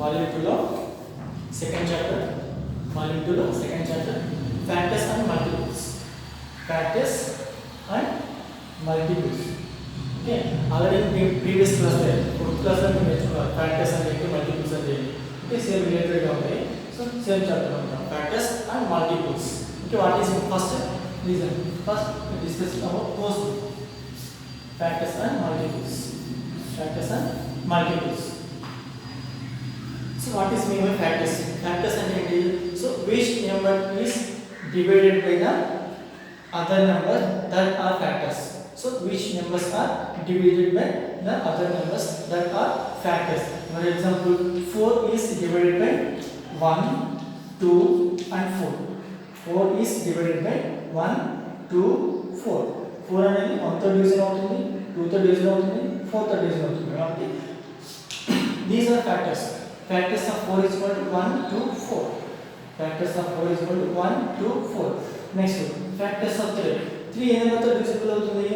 Volume 2 లో second chapter, volume 2 లో second chapter factors and multiples. Factors and multiples. Okay, already previous class లో fourth class లో మేము నేర్చుకున్నాం ఫ్యాక్టర్స్ అంటే ఏంటి, మల్టిపుల్స్ అంటే ఏంటి. ఓకే, సేమ్ రిలేటెడ్ గా ఉంటాయి. సో సేమ్ చాప్టర్ ఉంటాం factors and multiples. Okay, what is first reason? First discuss about post factors and multiples. Factors and multiples. So what is mean by factors? Factors and ఏంటి? So which number is divided by the other number that are factors. So which numbers are divided by the other numbers that are factors. For example, 4 is divided by 1, 2 and 4. 4 is divided by 1, 2, 4. 4 అనేది 1 తో division అవుతుంది, 2 తో division అవుతుంది, 4 తో division అవుతుంది. కాబట్టి these are factors. Factors of 4 is equal to 1, 2, 4. Factors of 4 is equal to 1, 2, 4. Next, factors of 3. 3 A number తో divisible అవుతుంది?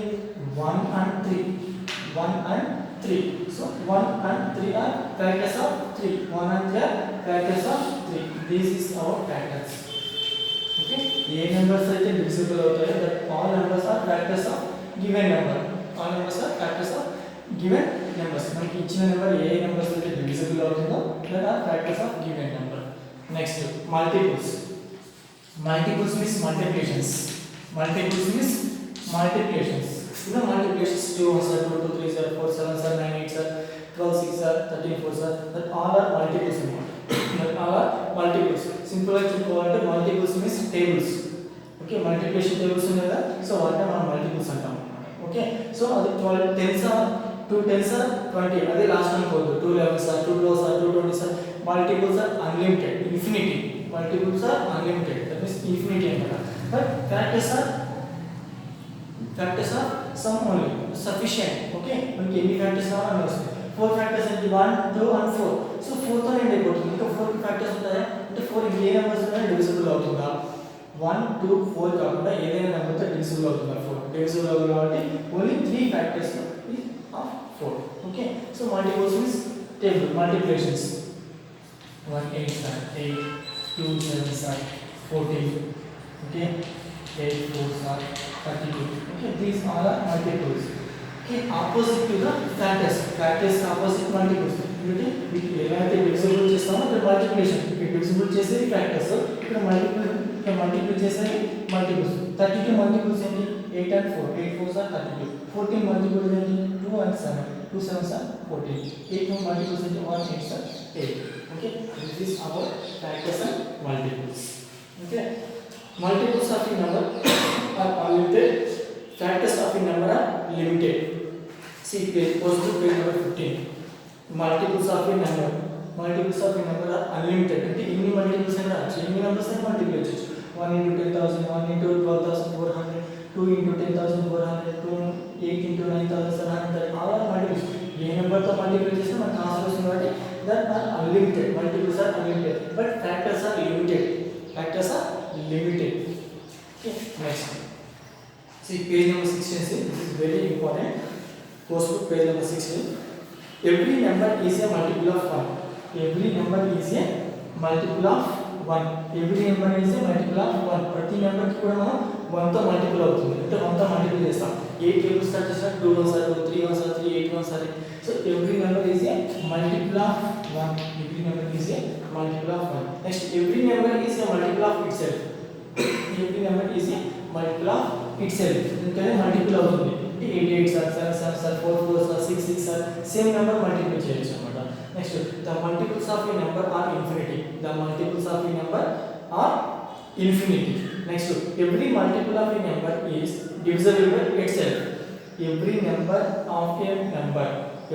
1 and 3. 1 and 3. So 1 and 3 are factors of 3. 1 and 3 are factors of 3. This is our factors. Okay, A numbers అయితే divisible అవుతాయో that all numbers are factors of given number. All numbers are factors of given numbers. మనకి ఇచ్చిన number ఏ numbers అయితే divisible అవుతుందో that are factors of given number. Next, multiples. Multiples means multiplications. Multiples means multiplications. You know multiplications 2 1s are 2 2 3s are 4 7s are 9 8s are 12 6s are 13 4s are, that all are multiples అన్నమాట. that all are multiples. Simple గా చెప్పుకోవాలంటే multiples means tables. Okay, multiplication tables ఉన్నాయి కదా, so వాటిని మనం multiples అంటాం అన్నమాట. Okay, so అది 12 10s are 2 10s are 20, అదే last one code 2 11s are 2 12s are 2 20s are. Multiples are unlimited, infinity. Multiples are unlimited, that means infinity అన్నమాట. But factors are some only sufficient. Okay, మనకి ఎన్ని factors కావాలని వస్తుంది. 4 factors అంటే 1 2 and 4. So 4 తో end అయిపోతుంది. ఇంకా 4 factors ఉంటాయా అంటే 4 ఏ నెంబర్స్ ఉన్నాయి డివిజిబుల్ అవుతుందా? 1 2 4 కాకుండా ఏదైనా నెంబర్ తో డివిజిబుల్ అవుతుందా? 4 డివిజిబుల్ అవుతుంది కాబట్టి only 3 factors of 4. Okay, so multiples means table multiplications. 1 8 are 8, 2 7s are 14. Okay, 8 4s are 32. Okay, these all are multiples. Okay, opposite to the factors. Factors opposite multiples. అంటే వీటి ఏదైతే divisible చేస్తామో ఇక్కడ multiplication, ఇక్కడ divisible చేసేది factors, ఇక్కడ multiple చేసేది multiples. 32 multiples ఏంటి? 8 and 4. 8 4s are 32. 14 మల్టిపుల్స్ ఏంటి? 2 and 7. 2 7s are 14. 8 మల్టిపుల్స్ ఏంటి? 1 8s are 8. Okay, this is our factors and multiples. Okay, multiples of a number are unlimited, factors of a number are limited. See page, post to page number 15. Multiples of a number are unlimited. అంటే ఎన్ని multiples అయినా రావచ్చు, ఎన్ని numbers అయినా multiply చేయొచ్చు. 1 into 10,000, 1 into 12,400, 2 into 10,400, 2 8 into 9,700. all are multiples. A number తో multiply చేసినా మనకు ఆన్సర్ వస్తుంది కాబట్టి that are unlimited. Multiples are unlimited, but factors are limited. Factors are limited. Okay, next, see page number 16. See, this is very important. Post book page number 16. Every number is a multiple of 1. Every number is a multiple of 1. Every number is a multiple of 1. ప్రతి number కి కూడా మనం 1 తో multiple అవుతుంది, అంటే 1 తో multiple చేస్తాం. 8 tables start చేసినా 2 1s are 2, 3 1s are 3, 8 1s are 8. So every number is a multiple of 1. Every number is a multiple of 1. Next, every number is a multiple of itself. Every number is a multiple of itself. అంటే multiple అవుతుంది. 8 8s are 7 7s are 4 4s are 6 6s are same number multiple చేయొచ్చు అన్నమాట. Next, the multiples of a number are infinity. The multiples of a number are infinity. Next, every multiple of a number is divisible by itself. Every number of a number,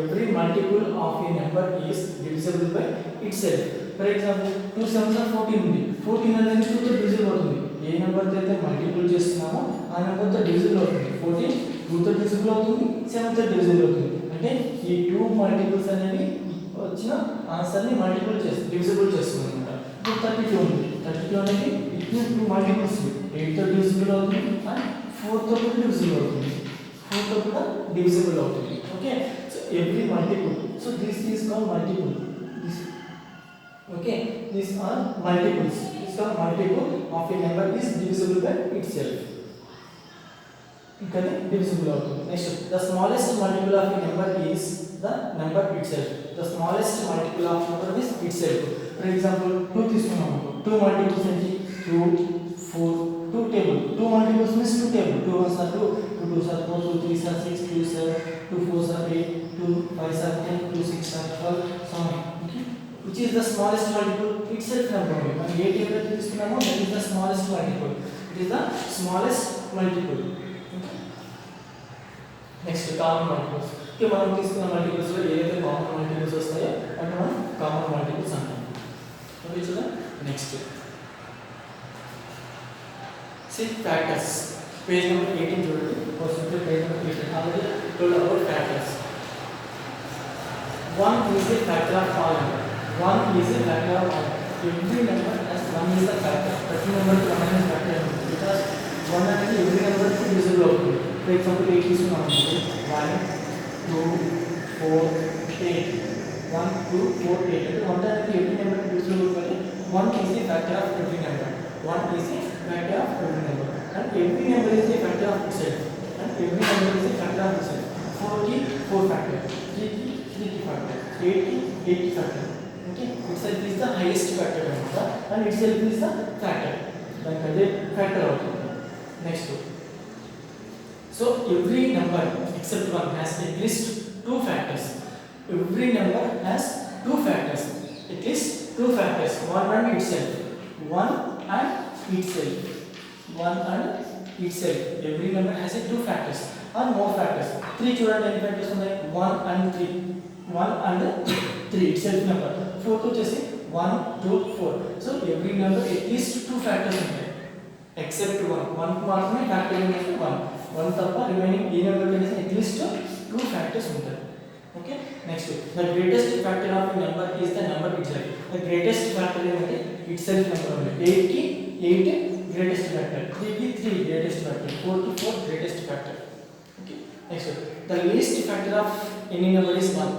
every multiple of a number is divisible by itself. For example, 2 7s are 14 ఉంది. 14 అనేది 2 తో divisible అవుతుంది. ఏ number తో అయితే multiple చేస్తున్నామో ఆ number తో divisible అవుతుంది. 14 2 తో డివిజిబుల్ అవుతుంది, 7 తో డివిజిబుల్ అవుతుంది. అంటే ఈ 2 మల్టిపుల్స్ అనేవి వచ్చిన ఆన్సర్ ని మల్టిపుల్ చేస్తుంది, డివిజిబుల్ చేస్తుంది అన్నమాట. ఇప్పుడు 32 ఉంది. 32 అనేది ఇట్లా 2 మల్టిపుల్స్ 8 తో డివిజిబుల్ అవుతుంది అండ్ 4 తో కూడా డివిజిబుల్ అవుతుంది. 4 తో కూడా డివిజిబుల్ అవుతుంది. Okay, so every multiple, so this is called multiple. Okay, these are multiples. This are multiple of a number is divisible by itself. Okay, divisible అవుతుంది. Next, the smallest multiple of a number is the number itself. The smallest multiple of number is itself. For example, 2 తీసుకున్నాము. 2 multiples ఏంటి? 2, 4, 2 table. 2 multiples means 2 table. 2 ones are 2, 2 twos are 4, 2 threes are 6, 2 7, 2 fours are 8, 2 fives are 10, 2 6 are 12, so on. Okay, which is the smallest multiple? Itself number. మనం ఏ table తీసుకున్నామో that is the smallest multiple. It is the smallest multiple. Okay. Next, common multiples. Okay, మనం తీసుకున్న multiples లో ఏదైతే common multiples వస్తాయో అంటే మనం common multiples అంటాం. Okay, చూద్దాం. Next, see factors. Page number 18 చూడండి. For simple page number 18. Already told about factors. 1 is a factor of all number. 1 is a factor of all. Every number has 1 is the factor. Every number is 1 is factor because 1 అనేది every number కి divisible అవుతుంది. For example, 8 తీసుకున్నాం అంటే 1, 2, 4, 8. 1, 2, 4, 8 అంటే 1 అనేది every number కి divisible అవుతుంది. 1 is a factor of every number. 1 is a factor of every number. And every number is a factor of itself. And every number is a factor of itself. 4 ki 4 factor, 3 ki 3 ki factor, 8 ki 8 ki factor. Okay, itself is the highest factor and itself is the factor. Like a factor out. Next, so every number except 1 has at least 2 factors. Every number has 2 factors. At least 2 factors. One and itself. One and itself. One and itself. Every number has a 2 factors or more factors. 3 చూడండి ఎన్ని factors ఉన్నాయి? 1 and 3. 1 and 3 itself number. 4 వచ్చేసి 1, 2, 4. So every number at least 2 factors ఉంటాయి. Except 1. 1 మాత్రమే factor అనేది 1. 1 తప్ప remaining ఏ number అనేది at least 2 factors ఉంటాయి. Okay, next, the greatest factor of a number is the number itself. The greatest factor ఏంటంటే itself number ఉంది. 8 కి 8 greatest factor, 3 ki 3 greatest factor, 4 ki 4 greatest factor. Okay, next, the least factor of any number is 1.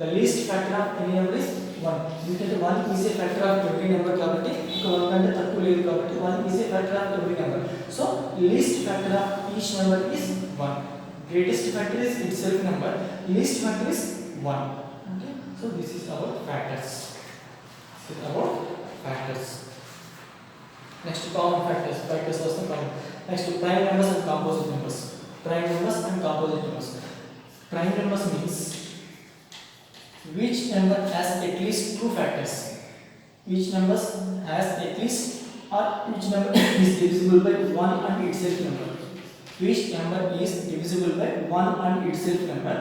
The least factor of any number is 1. ఎందుకంటే 1 is a factor of every number కాబట్టి ఇంకా 1 కంటే తక్కువ లేదు కాబట్టి 1 is a factor of every number. So least factor of each number is 1. Greatest factor is itself number, least factor is 1. Okay, so this is our factors. This is our factors. Next, common factors. Factors was the common. Next, prime numbers and composite numbers. Prime numbers and composite numbers. Prime numbers means which number has at least 2 factors. Which numbers has at least or which number is divisible by 1 and itself number. Which number is divisible by 1 and itself number.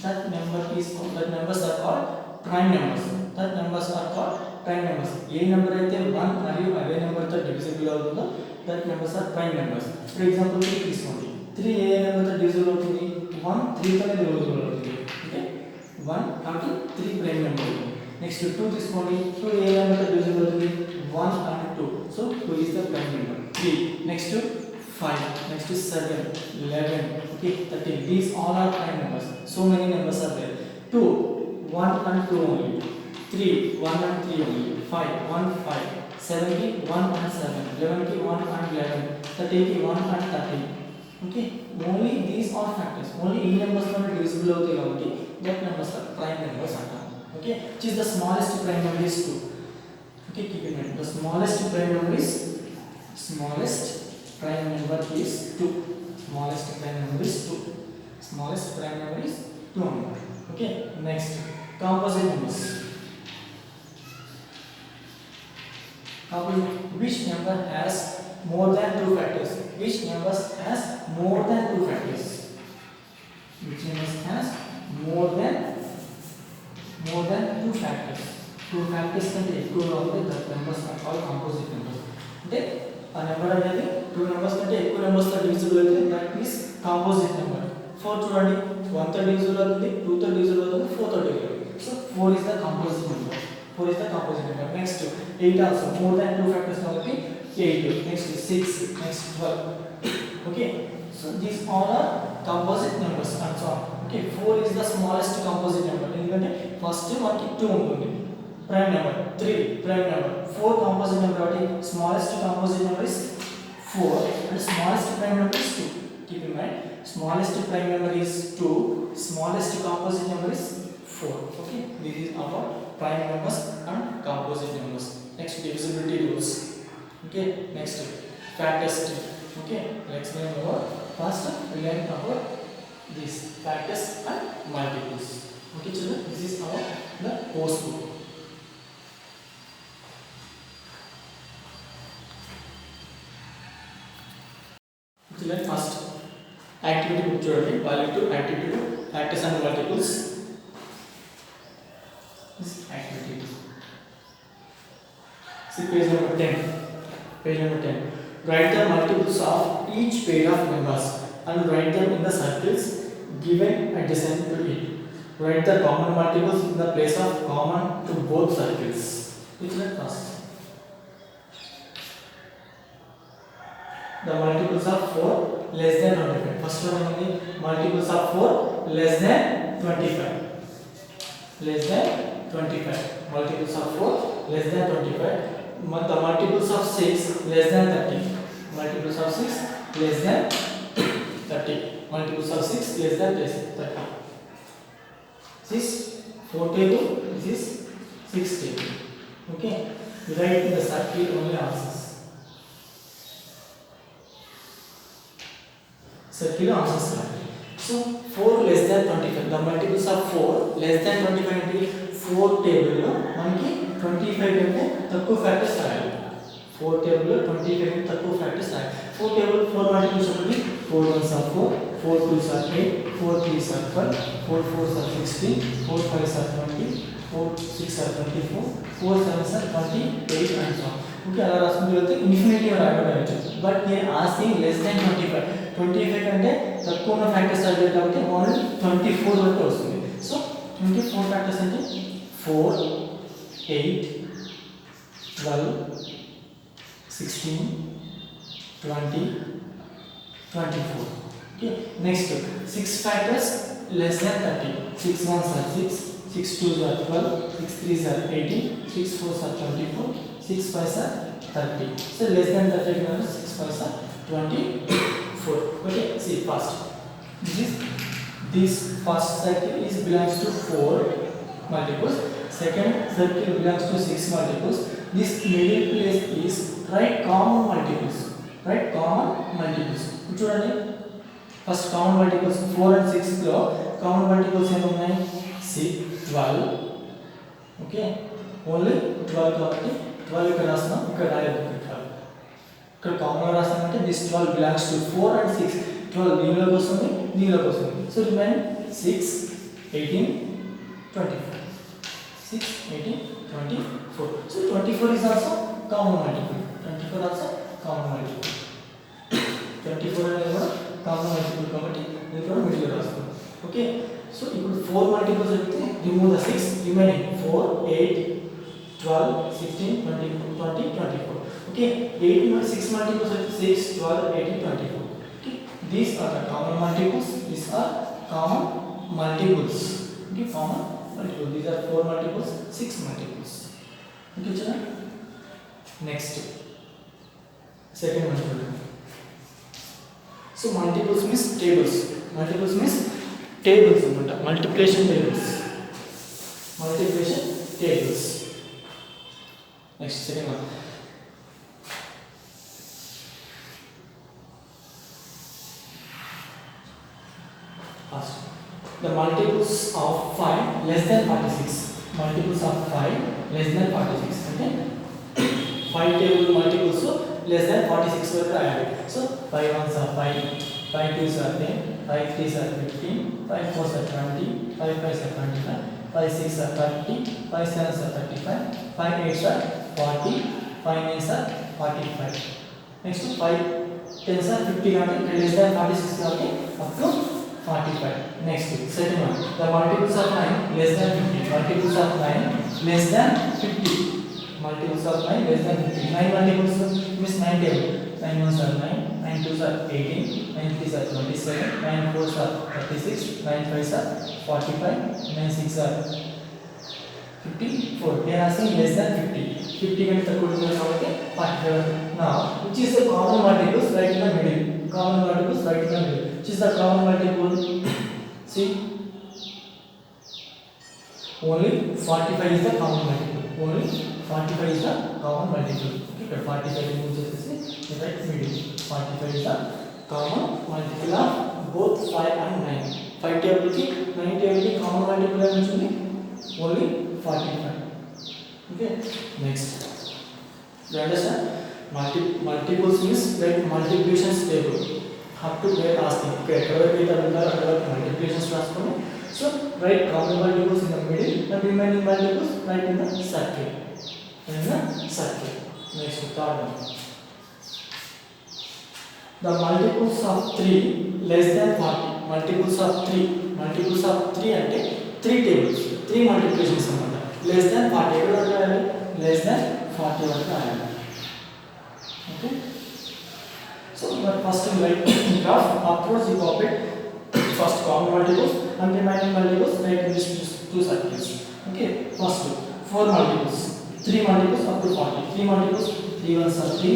That numbers are called prime numbers. That numbers are called prime numbers. ఏ number అయితే 1 మరియు అదే number తో divisible అవుతుందో that numbers are prime numbers. For example 3 తీసుకోండి. 3 ఏ number తో divisible అవుతుంది? 1 3 తోనే డివిజిబుల్ అవుతుంది. ఓకే, 1 కాబట్టి 3 ప్రైమ్ నెంబర్. నెక్స్ట్ 2 తీసుకోండి. 2 ఏ నెంబర్ తో డివిజిబుల్ అవుతుంది? 1 and 2. So 2 is the prime number. 3. Next 5. Next 7, 11. Okay, 13. These all are prime numbers. So many numbers are there. 2, 1 and 2 only. 3, 1 and 3 only. 5, 1, 5. 7 ki 1 and 7. 11 ki 1 and 11. 13 ki 1 and 13. Okay, only these are factors. Only in numbers are divisible అవుతాయి కాబట్టి that numbers are prime numbers అంటాం. Okay, which is the smallest prime number is 2. Okay, keep in mind the smallest prime number is 2. Smallest prime number is 2. Smallest prime number is 2. Okay, next, composite numbers. Which number has more than 2 factors? Which numbers has more than 2 factors? Which numbers has more than 2 factors? 2 factors కంటే ఎక్కువగా ఉంటే that numbers are called composite numbers. అంటే ఆ number అనేది 2 numbers కంటే ఎక్కువ numbers తో divisible అయితే that is composite number. 4 చూడండి, 1 తో డివిజిబుల్ అవుతుంది, 2 తో డివిజిబుల్ అవుతుంది, 4 తో డివిజిబుల్ అవుతుంది. So 4 is the composite number. 4 is the composite number. Next, 8 also more than 2 factors కాబట్టి 8. Next 6, next 12. Okay, so these all are composite numbers and so on. Okay, 4 is the smallest composite number ఎందుకంటే first మనకి 2 ఉంటుంది. prime number, 3 prime number, 4 composite number. Smallest composite number is 4 and smallest prime number is 2. Keep in mind, smallest prime number is 2, smallest composite number is 4. Okay, this is about prime numbers and composite numbers. Next, divisibility rules. Okay, next, factors. Okay, let's learn about first we learn about these factors and multiples. Okay children, this is our the course book. Children, first activity book చూడండి, value to activity to factors and multiples. This activity. See page number 10. Page number 10. Write the multiples of each pair of numbers and write them in the circles given adjacent to it. Write the common multiples in the place of common to both circles. Which is first. The multiples of 4 less than 25. First one is the multiples of 4 less than 25. Less than 25. Multiples of 4 less than 25. The multiples of 6 less than 30. Multiples of 6 less than 30. Multiples of 6 less than 30. This is 4 table, this is 6 table. Okay, we write in the circle only answers. Circle answers. So 4 less than 25. The multiples of 4 less than 25 అంటే 4 table లో మనకి 25 కంటే తక్కువ factors రాయాలి. 4 table లో 25 కంటే తక్కువ factors రాయాలి. 4 టేబుల్ 4 మల్టిపుల్స్ ఉంటుంది. 4 1s are 4, 4 2s are 8, 4 3s are 12, 4 4s are 16, 4 5s are 20, 4 6 are 24, 4 7s are 28 and so on. Okay, అలా రాసుకుంటూ వెళ్తే ఇన్ఫినిటీ రాయవచ్చు. బట్ నేను ఆస్కింగ్ లెస్ దెన్ 25. 25 కంటే తక్కువ ఉన్న ఫ్యాక్టర్స్ రాయాలి కాబట్టి ఓన్లీ 24 వరకు వస్తుంది. సో 24 ఫ్యాక్టర్స్ అంటే 4 8 12 16 20 24. Okay, next 6 factors less than 30. 6 1s are 6, 6 2s are 12, 6 3s are 18, 6 4s are 24, 6 5s are 30. So less than 30 numbers, 6 5s are 24. Okay, see first. This first circle is belongs to 4 multiples. Second circle belongs to 6 multiples. This middle place is write common multiples. Write common multiples. చూడండి, first common multiples 4 and 6 లో common multiples ఏమి ఉన్నాయి? 6 12. Okay, only 12 కాబట్టి 12 ఇక్కడ రాస్తున్నాం, ఇక్కడ రాయలేదు. 12 ఇక్కడ కామన్ రాస్తామంటే దిస్ 12 బిలాంగ్స్ టు 4 and 6. 12 దీనిలోకి వస్తుంది, దీనిలోకి వస్తుంది. So remain 6 18 24. 6 18 24. So 24 is also common multiple. 24 also common multiple. 24 అనేది కూడా కామన్ మల్టిపుల్ కాబట్టి ఇది కూడా మిడిల్ రాస్తాం. ఓకే, సో ఇప్పుడు 4 మల్టిపుల్స్ అయితే రిమూవ్ ద 6, రిమైనింగ్ 4 8 12 16 20 20 24. ఓకే, 8 మరియు 6 మల్టిపుల్స్ అయితే 6 12 18 24. Okay, these are the common multiples. These are common multiples. Okay, common multiples. These are 4 multiples, 6 multiples. Okay children, next second multiple. So multiples means tables. Multiples means tables annamata. Multiplication tables. Multiplication tables. Next second one. First, the multiples of 5 less than 46. Multiples of 5 less than 46. Okay, 5 table multiples less than 46 వరకు రాయాలి. So 5 1s are 5, 5 2s are 10, 5 3s are 15, 5 4s are 20, 5 5s are 25, 5 6s are 30, 5 7s are 35, 5 8s are 40, 5 9s are 45. Next 5 10s are 50 కాబట్టి less than 46 కాబట్టి up to 45. Next second one, the multiples of 9 less than 50. Multiples of 9 less than 50. Multiples of 9 less than 50. 9 multiples means 9 table. 9 1s are 9, 9 2s are 18, 9 3s are 27, 9 4s are 36, 9 5s are 45, 9 6s are 54. They are asking less than 50. 50 కంటే తక్కువ ఉంటుంది కాబట్టి 45. Now, which is the common multiples right in the middle? Common multiples right in the middle. Which is the common multiple? See, only 45 is the common multiple. Only 45 is the common multiple. Okay, 45 remove chesesi right middle. 45 is the common multiple of both 5 and 9. 5 table ki 9 table ki common multiple em untundi only 45. Okay, next, you understand? Multiples means like multiplications table. Up to where asking, okay, multiplications transform. So write common multiples in the middle and remaining multiples right in the circle. Next, third one. The multiples of 3 less than 40. Multiples of 3 అంటే 3 tables, 3 multiplications అన్నమాట. Less than 40 ఎక్కడ రాయాలి? Less than 40 వరకు రాయాలి. Okay. So but first we write graph. Afterwards you copy first common multiples and remaining multiples right in these two circles. Okay. First 4 multiples, 3 multiples up to 40. 3 multiples, 3 ones are 3,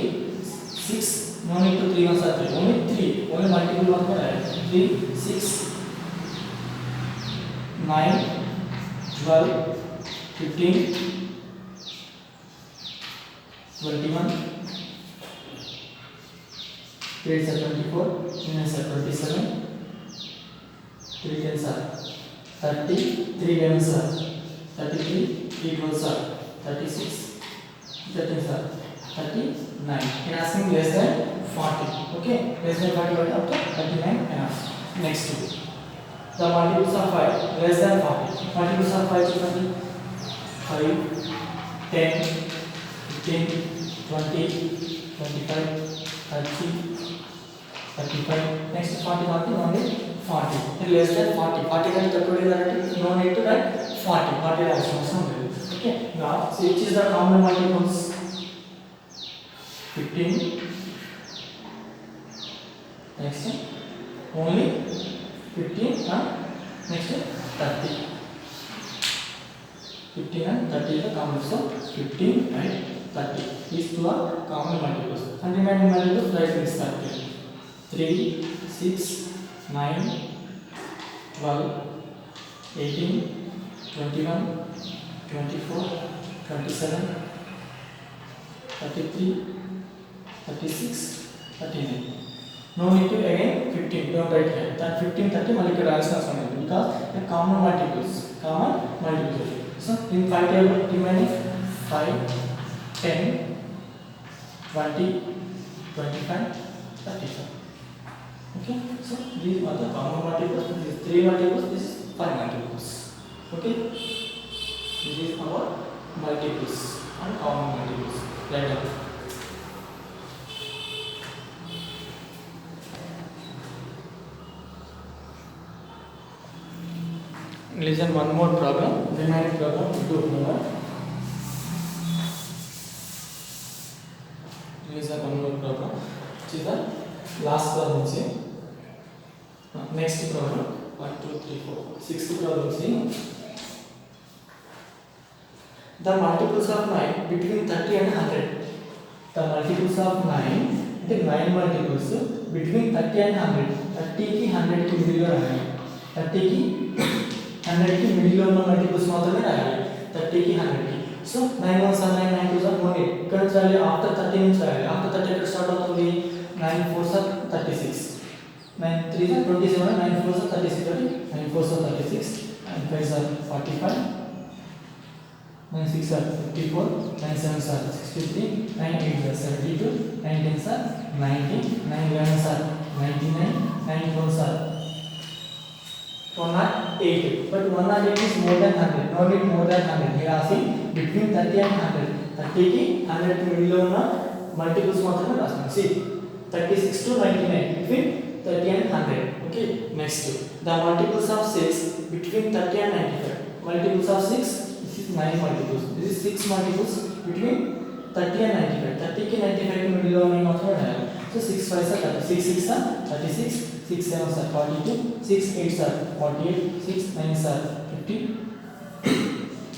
6. No need to 3 ones are 3. Only 3. Only multiple one for 3, 6, 9, 12, 15, 21, 8 are 24, 9 are 27, 3 10s are 30, 3 11s are 33, 3 12s are 36, 13s are 39. It is asking less than 40. Okay, less than 40 up to 39 enough. Next, the multiples of 5 less than 40. Multiples of 5 is 5, 10, 15, 20, 25, 30, 35. Next 40, only 40. Less than 40. 40 can no need to write 40. 40 is okay. Now, see which is the common multiples? 15. Next, only 15 and next 30. 15 and 30 is the common. So 15 and 30. These two are common multiples. And remaining multiples right in this circle. 3, 6, 9, 12, 18, 21, 24, 27, 33, 36, 39. No need to again 15. Don't write here. That 15, 30 multiple answers because the common multiples. So in 5 table remaining 5, 10, 20, 25, 35. Okay. So these are the common multiples. This is 3 multiples. This is 5 multiples. Okay. This is our multiples and common multiples. Right now. Listen one more problem. Remaining problem we do now. Listen one more problem. Which is the last problem. Next problem. 1, 2, 3, 4. Sixth problem. See. The multiples of 9 between 30 and 100. The multiples of 9, the 9 multiples between 30 and 100. 30 ki 100 ki middle lo raayali. 30 ki 100 ki middle lo ఉన్న multiples మాత్రమే రాయాలి. 30 ki 100 ki. So 9 1s are 9, 9 2s are 1. ఇక్కడ రాయాలి after 30 నుంచి రాయాలి. After 30 ఎక్కడ start అవుతుంది? 9 4s are 36. 9 3s are 27, 9 4s are 36. 9 4s are 36 and 5s are 45. 9 6 are 54, 9 7 are 63, 9 8 are 72, 9 10 are 90, 9 11 are 99, 9 12 are 108. But 108 is more than 100. No need more than 100. Here asking between 30 and 100. 30 ki 100 ki middle lo unna multiples maatrame raastunna. See 36 to 99 between 30 and 100. Okay. Next, the multiples of 6 between 30 and 95. Multiples of 6. 9 multiples. This is 6 multiples between 30 and 95. 30 ki 95 ki middle lo unna maatrame raayali. So 6 5s are 36, 6 are 36, 6 7s are 42, 6 8s are 48, 6 9s are 50,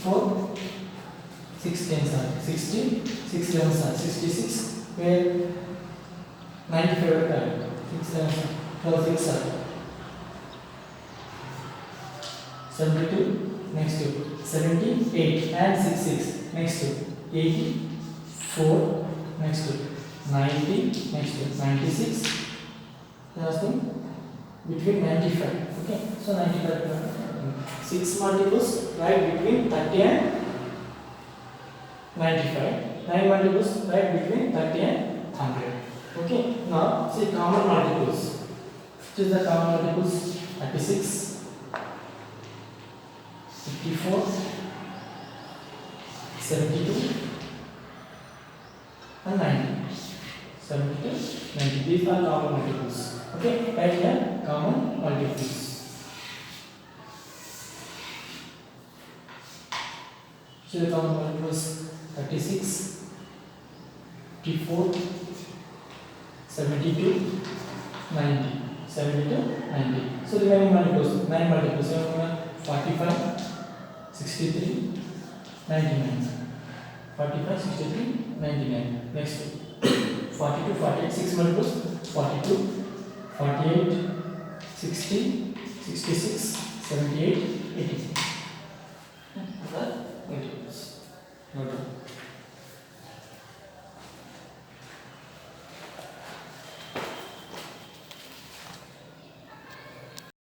4 6 tens are 60, 6 11s are 66, where 95 are 6 11s are 12 6 are 72, next to 78 and 6 6, next to 84, next to 90, next to 96, last thing between 95. Okay, so 95 6 multiples right between 30 and 95, 9 multiples right between 30 and 100. Okay, now see common multiples. Which is the common multiples? 36, 54, 72 and 90. 72, 90. These are common multiples. Okay, right here common multiples. So the common multiples 36, 54, 72, 90. 72, 90. So the remaining multiples, 9 multiples, 45, 63, 99. 45, 63, 99. Next 42, 48, 6 multiples, 42, 48, 60, 66, 78, 80.